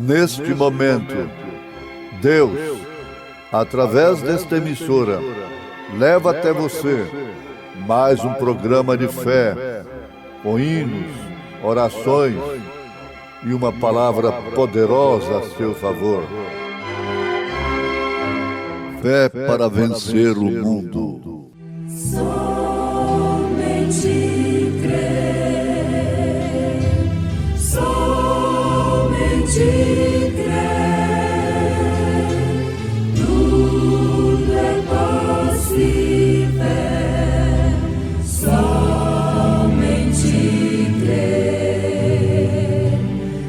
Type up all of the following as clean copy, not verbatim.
Neste momento, Deus, através desta emissora, leva até você mais um programa de fé, com hinos, orações e uma palavra poderosa a seu favor. Fé para vencer o mundo. Somente crer, somente crer, tudo é possível, somente crer,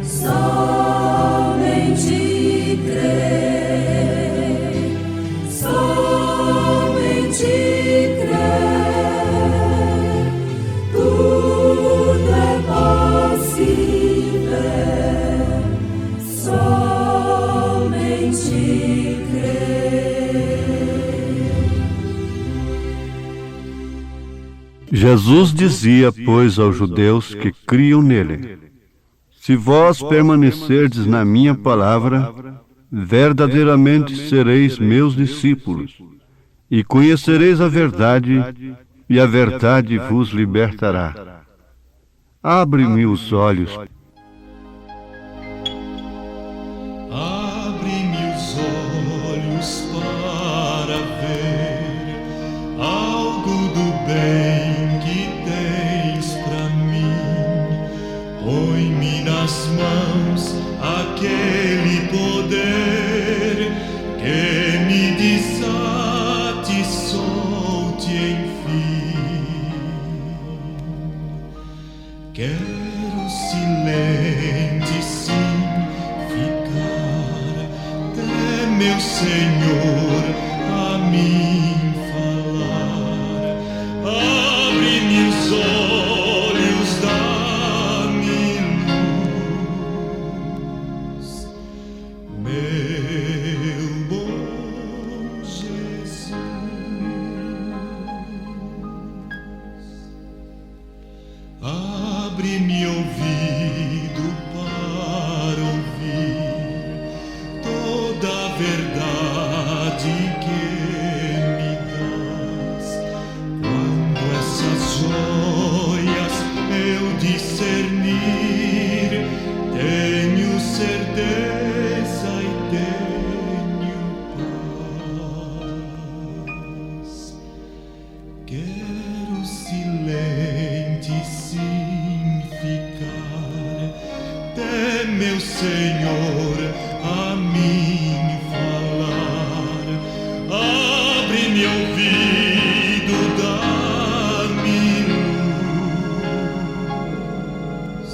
somente crer, somente crer, tudo é possível, somente crer. Jesus dizia, pois, aos judeus que criam nele: se vós permanecerdes na minha palavra, verdadeiramente sereis meus discípulos, e conhecereis a verdade, e a verdade vos libertará. Abre-me os olhos. Abre-me os olhos para ver algo do bem que tens pra mim. Põe-me nas mãos aquele poder que me desate, solte enfim. Quero silente sim ficar, até meu Senhor a mim falar. Abre-me os olhos, dá-me luz, meu bom Jesus. Abre-me ouvido para ouvir toda a verdade que me dás. Quando essas joias eu discernir, tenho certeza e tenho paz. Quero silente sim ficar, até meu Senhor a mim falar. Abre-me ouvido, dá-me luz,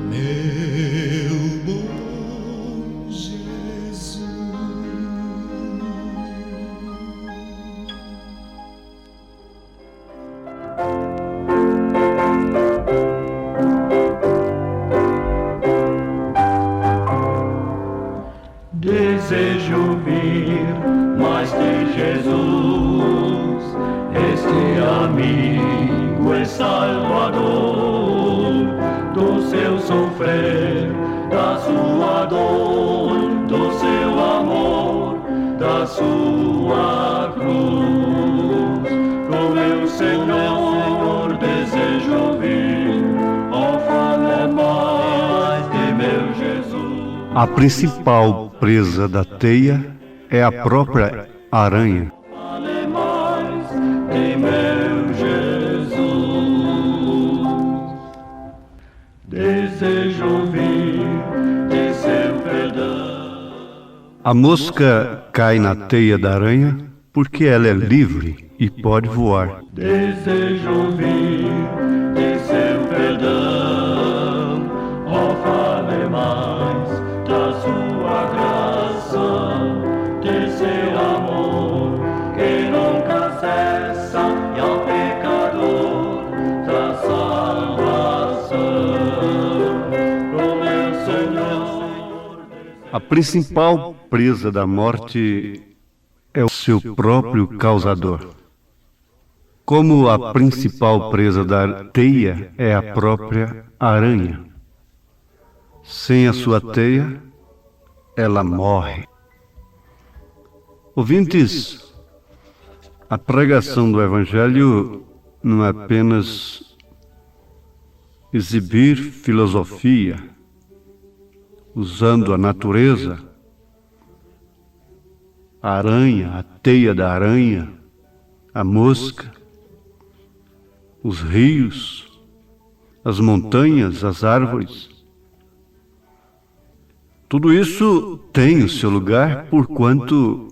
meu bom Jesus. Desejo ouvir mais de Jesus, este amigo e salvador, do seu sofrer, da sua dor, do seu amor, da sua cruz. Com meu Senhor desejo ouvir, oh, fale mais de meu Jesus. A principal presa da teia é a própria aranha. Fale mais de meu Jesus. Desejo ouvir de seu perdão. A mosca cai na teia da aranha porque ela é livre e pode voar. Desejo ouvir de seu perdão. Oh, fale mais da sua graça, de seu amor que nunca cessa, e ao pecador da salvação. Oh, meu Senhor. A principal presa da morte é o seu próprio causador. Como a principal presa da teia é a própria aranha. Sem a sua teia, ela morre. Ouvintes, a pregação do Evangelho não é apenas exibir filosofia, usando a natureza, a aranha, a teia da aranha, a mosca, os rios, as montanhas, as árvores. Tudo isso tem o seu lugar, porquanto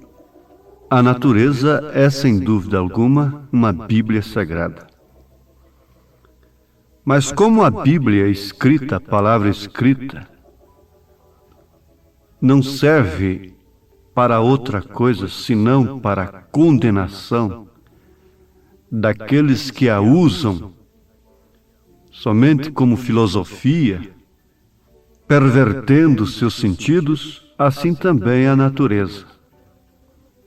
a natureza é, sem dúvida alguma, uma Bíblia sagrada. Mas como a Bíblia escrita, a palavra escrita, não serve para outra coisa senão para a condenação daqueles que a usam somente como filosofia, pervertendo seus sentidos, assim também a natureza.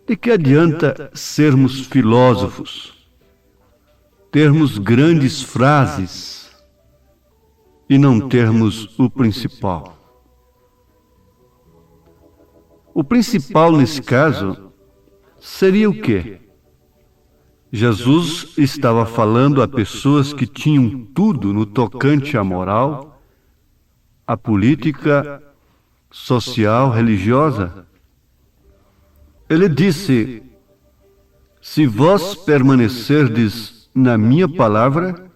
De que adianta sermos filósofos, termos grandes frases e não termos o principal? O principal nesse caso seria o quê? Jesus estava falando a pessoas que tinham tudo no tocante à moral, à política, social, religiosa. Ele disse: se vós permanecerdes na minha palavra,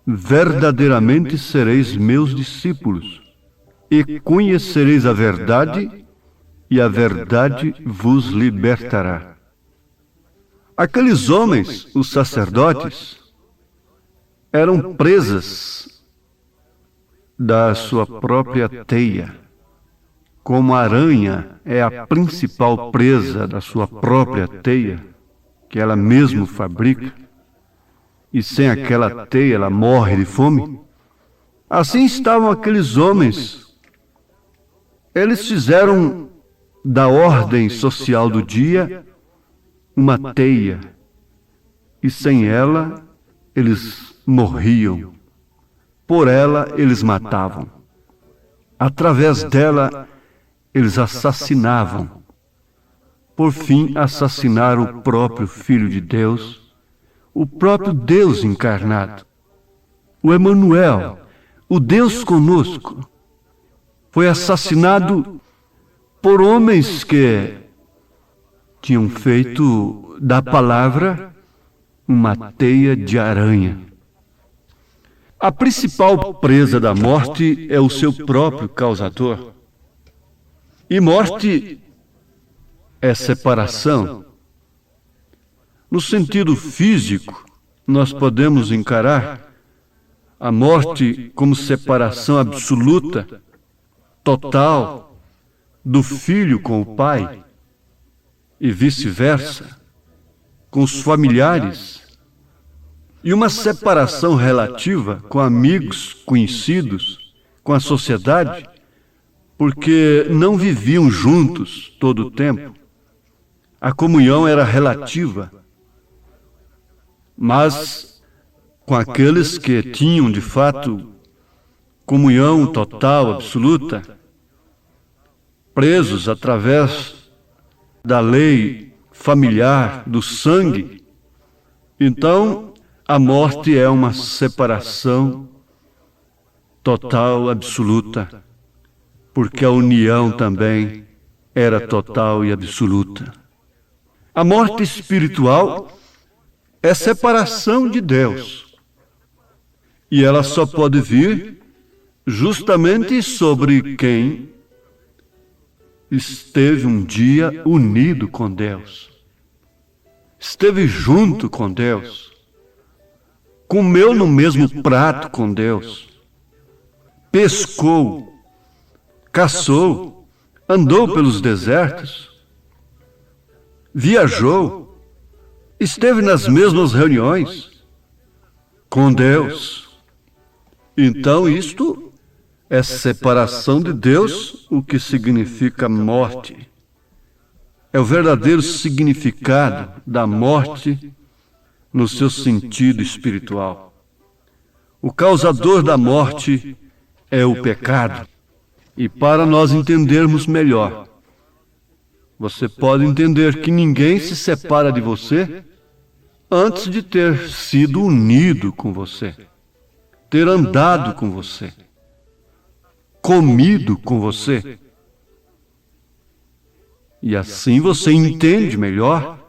verdadeiramente sereis meus discípulos, e conhecereis a verdade, e a verdade vos libertará. Aqueles homens, os sacerdotes, eram presas da sua própria teia. Como a aranha é a principal presa da sua própria teia, que ela mesma fabrica, e sem aquela teia ela morre de fome, assim estavam aqueles homens. Eles fizeram da ordem social do dia uma teia, e sem ela eles morriam, por ela eles matavam, através dela eles assassinavam. Por fim, assassinaram o próprio Filho de Deus, o próprio Deus encarnado, o Emanuel, o Deus conosco. Foi assassinado por homens que tinham feito da palavra uma teia de aranha. A principal presa da morte é o seu próprio causador. E morte é separação. No sentido físico, nós podemos encarar a morte como separação absoluta, total, do filho com o pai, e vice-versa, com os familiares, e uma separação relativa com amigos, conhecidos, com a sociedade, porque não viviam juntos todo o tempo. A comunhão era relativa, mas com aqueles que tinham, de fato, comunhão total, absoluta, presos através da lei familiar, do sangue, então a morte é uma separação total, absoluta, porque a união também era total e absoluta. A morte espiritual é separação de Deus, e ela só pode vir justamente sobre quem esteve um dia unido com Deus, esteve junto com Deus, comeu no mesmo prato com Deus, pescou, caçou, andou pelos desertos, viajou, esteve nas mesmas reuniões com Deus. Então isto é separação de Deus, o que significa morte. É o verdadeiro significado da morte no seu sentido espiritual. O causador da morte é o pecado. E para nós entendermos melhor, você pode entender que ninguém se separa de você antes de ter sido unido com você, ter andado com você, comido com você. E assim você entende melhor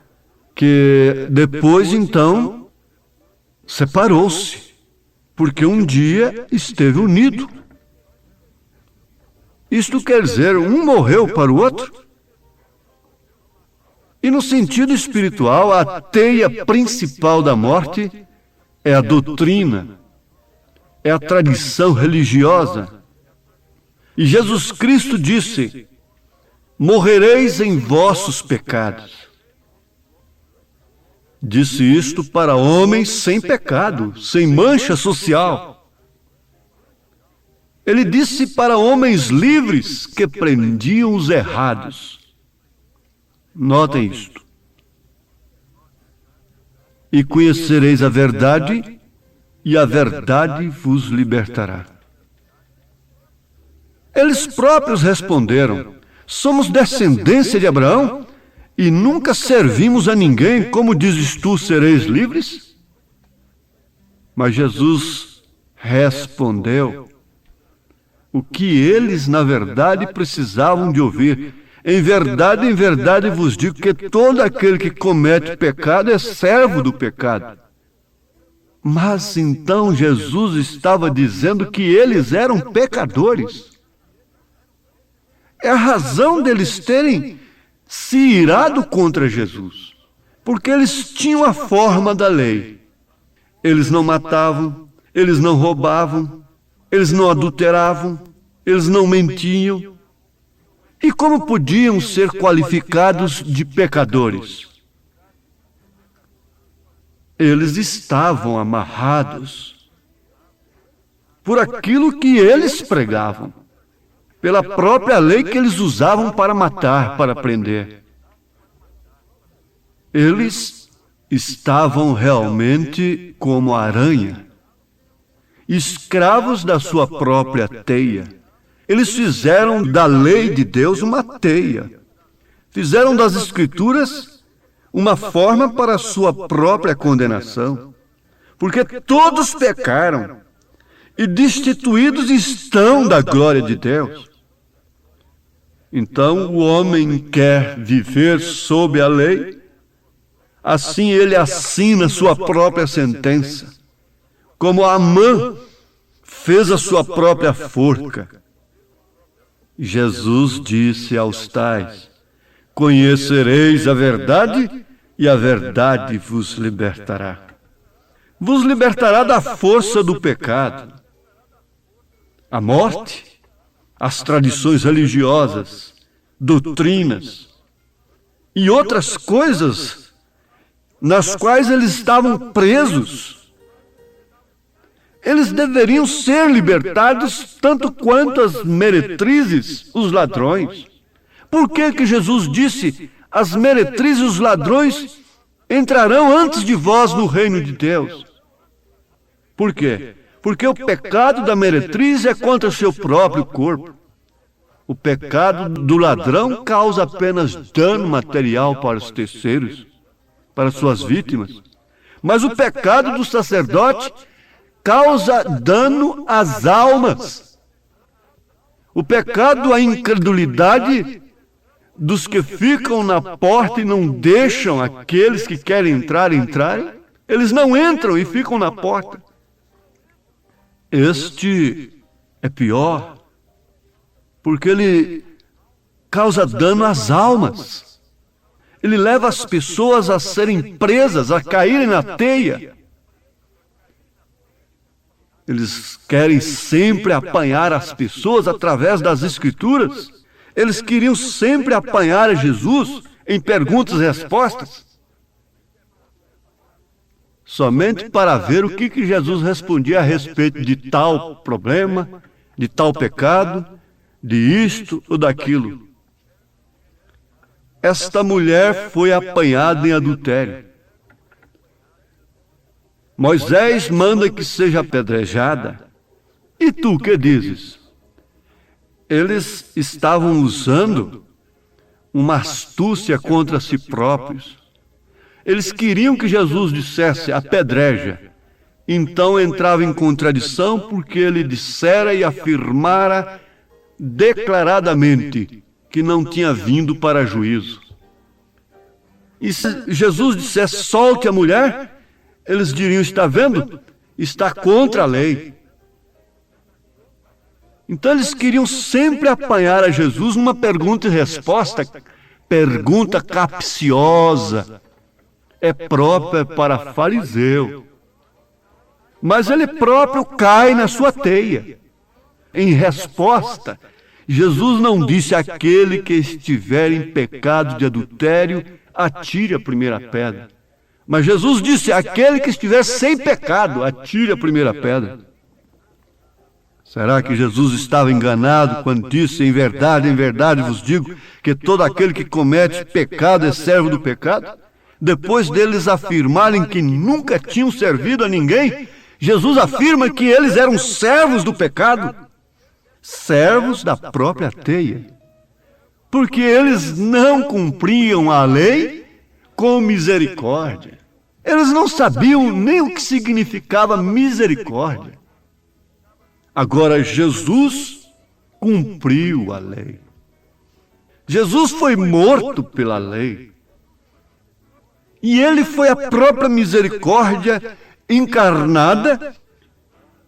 que depois então separou-se, porque um dia esteve unido. Isto quer dizer, um morreu para o outro. E no sentido espiritual, a teia principal da morte é a doutrina, é a tradição religiosa. E Jesus Cristo disse: morrereis em vossos pecados. Disse isto para homens sem pecado, sem mancha social. Ele disse para homens livres que prendiam os errados. Notem isto. E conhecereis a verdade, e a verdade vos libertará. Eles próprios responderam: somos descendência de Abraão e nunca servimos a ninguém, como dizes tu, sereis livres? Mas Jesus respondeu o que eles, na verdade, precisavam de ouvir. Em verdade vos digo que todo aquele que comete pecado é servo do pecado. Mas então Jesus estava dizendo que eles eram pecadores. É a razão deles terem se irado contra Jesus, porque eles tinham a forma da lei. Eles não matavam, eles não roubavam, eles não adulteravam, eles não mentiam. E como podiam ser qualificados de pecadores? Eles estavam amarrados por aquilo que eles pregavam, pela própria lei que eles usavam para matar, para prender. Eles estavam realmente como a aranha, escravos da sua própria teia. Eles fizeram da lei de Deus uma teia. Fizeram das Escrituras uma forma para a sua própria condenação. Porque todos pecaram e destituídos estão da glória de Deus. Então o homem quer viver sob a lei, assim ele assina sua própria sentença, como Amã fez a sua própria forca. Jesus disse aos tais: conhecereis a verdade e a verdade vos libertará. Vos libertará da força do pecado, a morte, as tradições religiosas, doutrinas e outras coisas nas quais eles estavam presos. Eles deveriam ser libertados tanto quanto as meretrizes, os ladrões. Por que Jesus disse: as meretrizes e os ladrões entrarão antes de vós no reino de Deus? Por quê? Porque o pecado da meretriz é contra o seu próprio corpo. O pecado do ladrão causa apenas dano material para os terceiros, para suas vítimas. Mas o pecado do sacerdote causa dano às almas. O pecado da incredulidade dos que ficam na porta e não deixam aqueles que querem entrar entrarem, eles não entram e ficam na porta. Este é pior, porque ele causa dano às almas. Ele leva as pessoas a serem presas, a caírem na teia. Eles querem sempre apanhar as pessoas através das Escrituras. Eles queriam sempre apanhar a Jesus em perguntas e respostas, somente para ver o que Jesus respondia a respeito de tal problema, de tal pecado, de isto ou daquilo. Esta mulher foi apanhada em adultério. Moisés manda que seja apedrejada. E tu que dizes? Eles estavam usando uma astúcia contra si próprios. Eles queriam que Jesus dissesse apedreja. Então entrava em contradição porque ele dissera e afirmara declaradamente que não tinha vindo para juízo. E se Jesus dissesse solte a mulher, eles diriam, está vendo? Está contra a lei. Então eles queriam sempre apanhar a Jesus numa pergunta e resposta, pergunta capciosa, é própria para fariseu. Mas ele próprio cai na sua teia. Em resposta, Jesus não disse aquele que estiver em pecado de adultério, atire a primeira pedra. Mas Jesus disse, aquele que estiver sem pecado, atire a primeira pedra. Será que Jesus estava enganado quando disse, em verdade vos digo, que todo aquele que comete pecado é servo do pecado? Depois deles afirmarem que nunca tinham servido a ninguém, Jesus afirma que eles eram servos do pecado, servos da própria teia, porque eles não cumpriam a lei com misericórdia. Eles não sabiam nem o que significava misericórdia. Agora, Jesus cumpriu a lei. Jesus foi morto pela lei. E ele foi a própria misericórdia encarnada,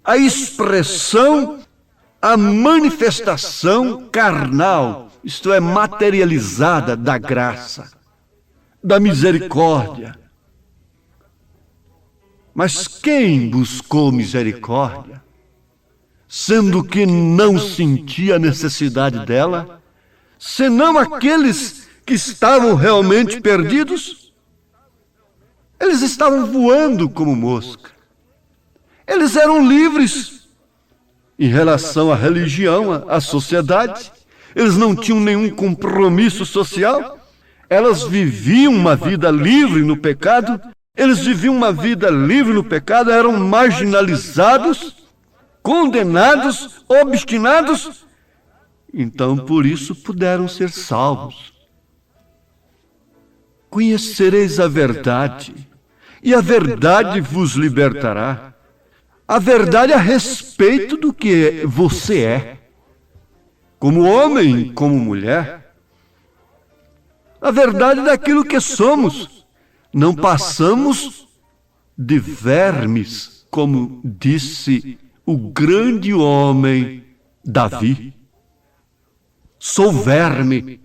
a expressão, a manifestação carnal, isto é, materializada da graça, da misericórdia. Mas quem buscou misericórdia, sendo que não sentia a necessidade dela, senão aqueles que estavam realmente perdidos? Eles estavam voando como mosca. Eles eram livres em relação à religião, à sociedade. Eles não tinham nenhum compromisso social. Elas viviam uma vida livre no pecado. Eles viviam uma vida livre no pecado, eram marginalizados, condenados, obstinados. Então, por isso, puderam ser salvos. Conhecereis a verdade, e a verdade vos libertará. A verdade a respeito do que você é, como homem, como mulher. A verdade daquilo que somos. Não passamos de vermes, como disse o grande homem Davi. Sou verme.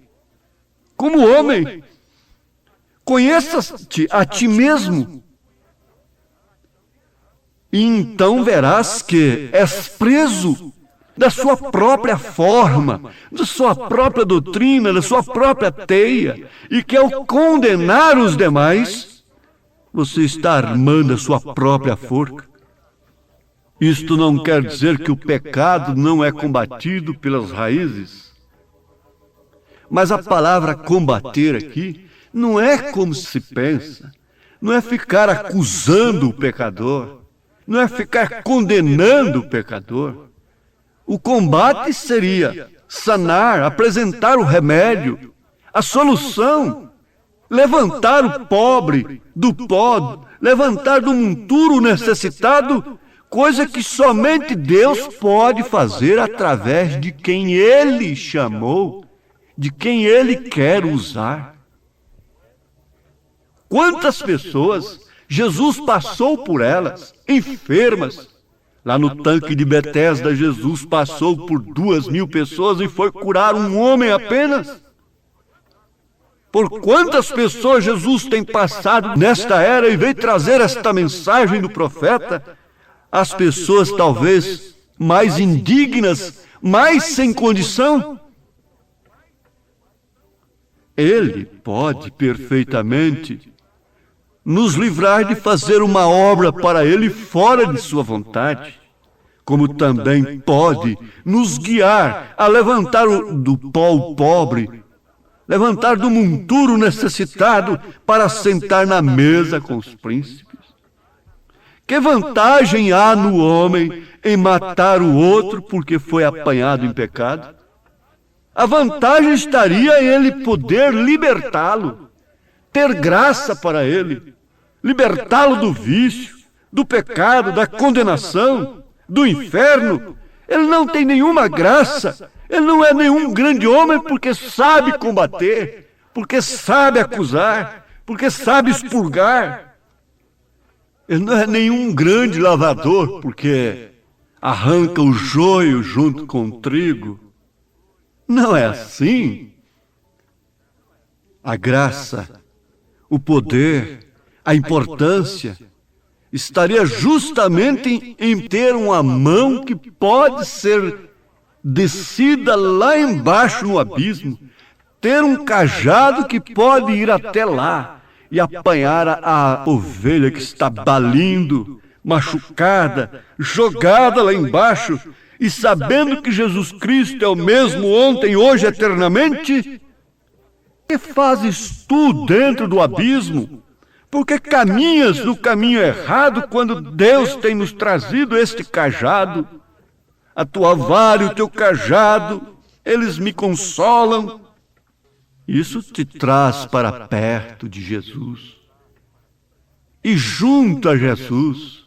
Como homem, conheça-te a ti mesmo. E então verás que és preso da sua própria forma, da sua própria doutrina, da sua própria teia, e que ao condenar os demais, você está armando a sua própria forca. Isto não quer dizer que o pecado não é combatido pelas raízes. Mas a palavra combater aqui não é como se pensa, não é ficar acusando o pecador, não é ficar condenando o pecador. O combate seria sanar, apresentar o remédio, a solução, levantar o pobre do pó, levantar do monturo o necessitado, coisa que somente Deus pode fazer através de quem Ele chamou, de quem Ele quer usar. Quantas pessoas Jesus passou por elas, enfermas. Lá no tanque de Betesda, Jesus passou por 2.000 pessoas e foi curar um homem apenas. Por quantas pessoas Jesus tem passado nesta era e veio trazer esta mensagem do profeta? As pessoas talvez mais indignas, mais sem condição. Ele pode perfeitamente nos livrar de fazer uma obra para Ele fora de sua vontade, como também pode nos guiar a levantar do pó o pobre, levantar do monturo o necessitado para sentar na mesa com os príncipes. Que vantagem há no homem em matar o outro porque foi apanhado em pecado? A vantagem estaria em ele poder libertá-lo, ter graça para ele, libertá-lo do vício, do pecado, da condenação, do inferno. Ele não tem nenhuma graça, ele não é nenhum grande homem porque sabe combater, porque sabe acusar, porque sabe expurgar. Ele não é nenhum grande lavador porque arranca o joio junto com o trigo. Não é assim. A graça, o poder, a importância estaria justamente em ter uma mão que pode ser descida lá embaixo no abismo, ter um cajado que pode ir até lá e apanhar a ovelha que está balindo, machucada, jogada lá embaixo, e sabendo que Jesus Cristo é o mesmo ontem, hoje, eternamente, que fazes tu dentro do abismo? Porque caminhas no caminho errado quando Deus tem nos trazido este cajado? A tua vara e o teu cajado, eles me consolam. Isso te traz para perto de Jesus. E junto a Jesus,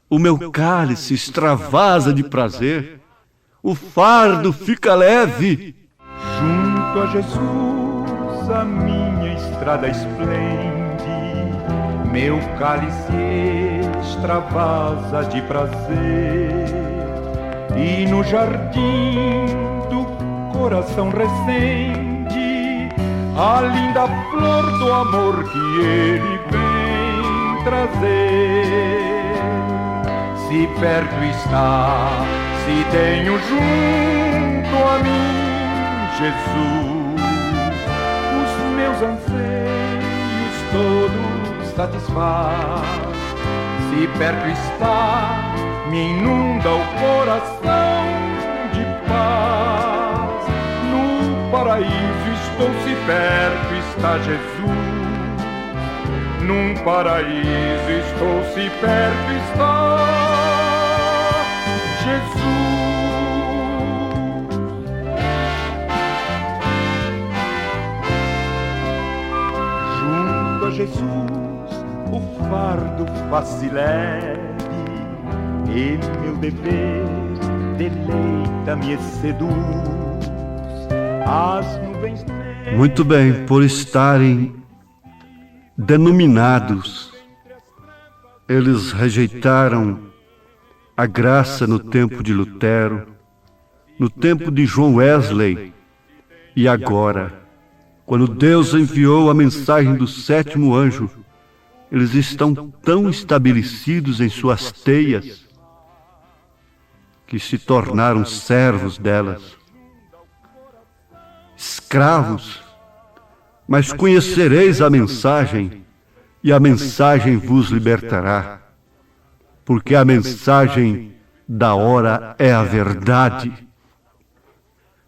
o meu cálice extravasa de prazer, o fardo fica leve. Junto a Jesus a minha estrada esplende, meu cálice extravasa de prazer, e no jardim do coração recende a linda flor do amor que ele vem trazer. Se perto está, se tenho junto a mim Jesus, os meus anseios todos satisfaz. Se perto está, me inunda o coração de paz. No paraíso estou, se perto está Jesus. Num paraíso estou, se perto está Jesus. Junto a Jesus o fardo faz-se leve, e meu dever deleita-me e seduz. As nuvens negras. Muito bem, por estarem denominados, eles rejeitaram a graça no tempo de Lutero, no tempo de João Wesley, e agora, quando Deus enviou a mensagem do sétimo anjo, eles estão tão estabelecidos em suas teias que se tornaram servos delas, escravos. Mas conhecereis a mensagem, e a mensagem vos libertará, porque a mensagem da hora é a verdade.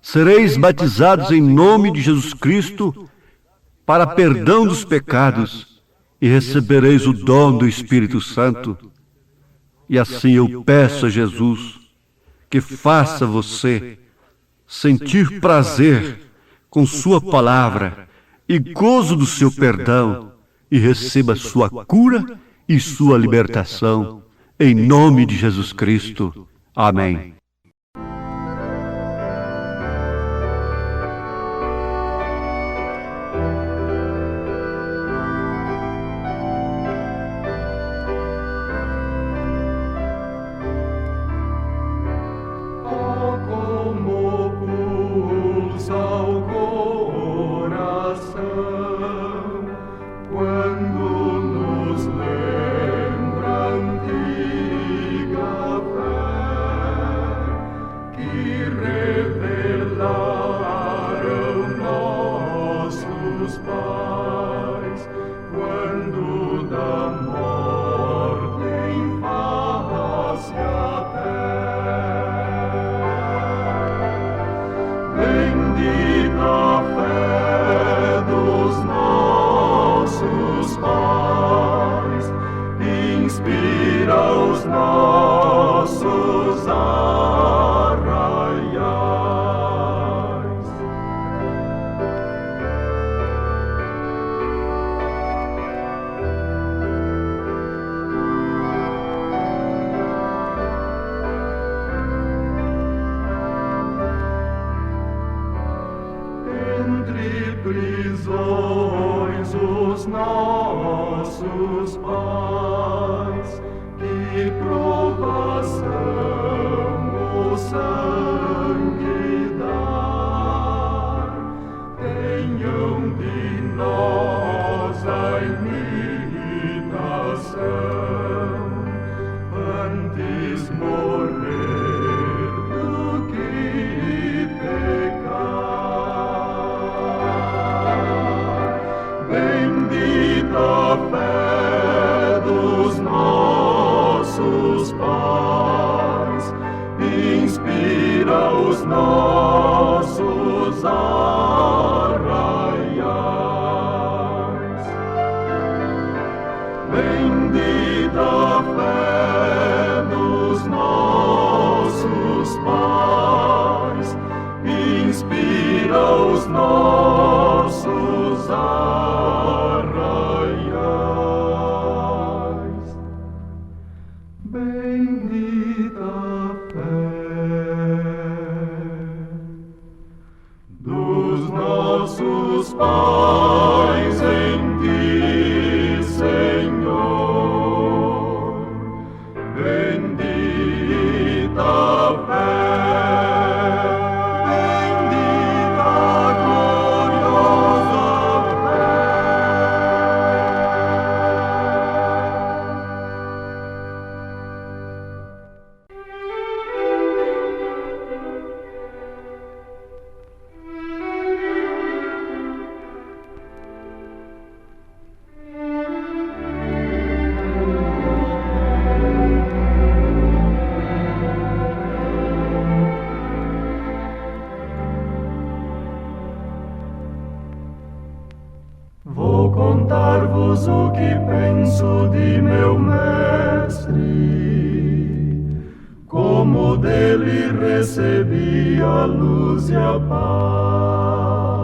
Sereis batizados em nome de Jesus Cristo para perdão dos pecados, e recebereis o dom do Espírito Santo. E assim eu peço a Jesus que faça você sentir prazer com sua palavra e gozo do seu perdão, e receba sua cura e sua libertação, em nome de Jesus Cristo. Amém. entre prisões os nossos pais, que provação o sangue dar, tenham de nós a imitação, antes morrer do que pecar. Bendita a fé dos nossos pais, inspira os nossos arraiais. Bendita a fé dos nossos pais, inspira os nossos arraiais. Bendita a fé dos nossos pais em ti, Senhor. Bendita a fé, bendita a gloriosa fé. Vou contar-vos o que penso de meu mestre, como dele recebi a luz e a paz.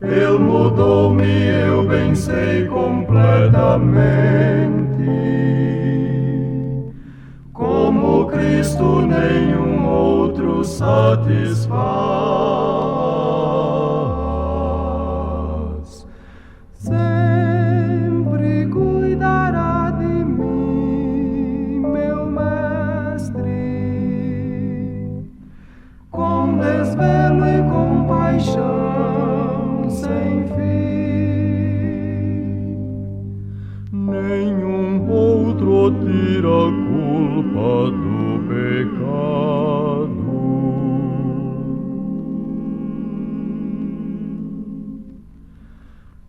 Ele mudou-me, eu bem sei completamente, como Cristo nenhum outro satisfaz. Sempre cuidará de mim, meu mestre, com desvelo e compaixão sem fim. Nenhum outro tira a culpa do pecado.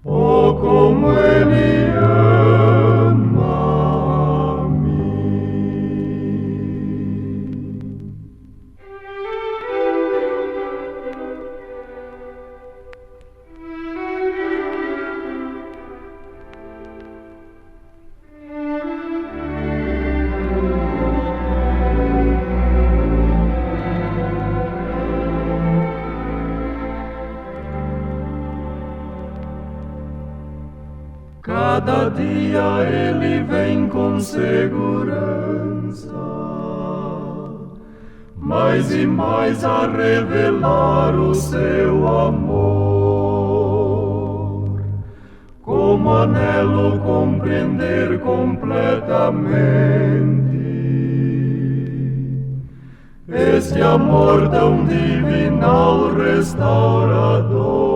Oh, como ele ama-me. Cada dia ele vem com segurança, mais e mais a revelar o seu amor. Como anelo compreender completamente este amor tão divinal restaurador.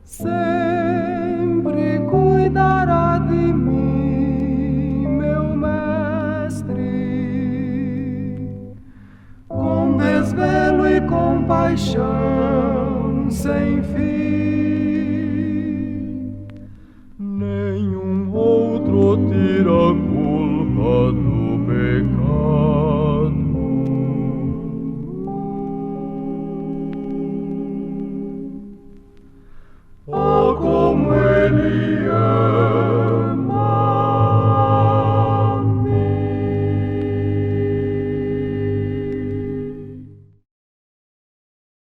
Sempre cuidará de mim, meu mestre, com desvelo e compaixão sem fim.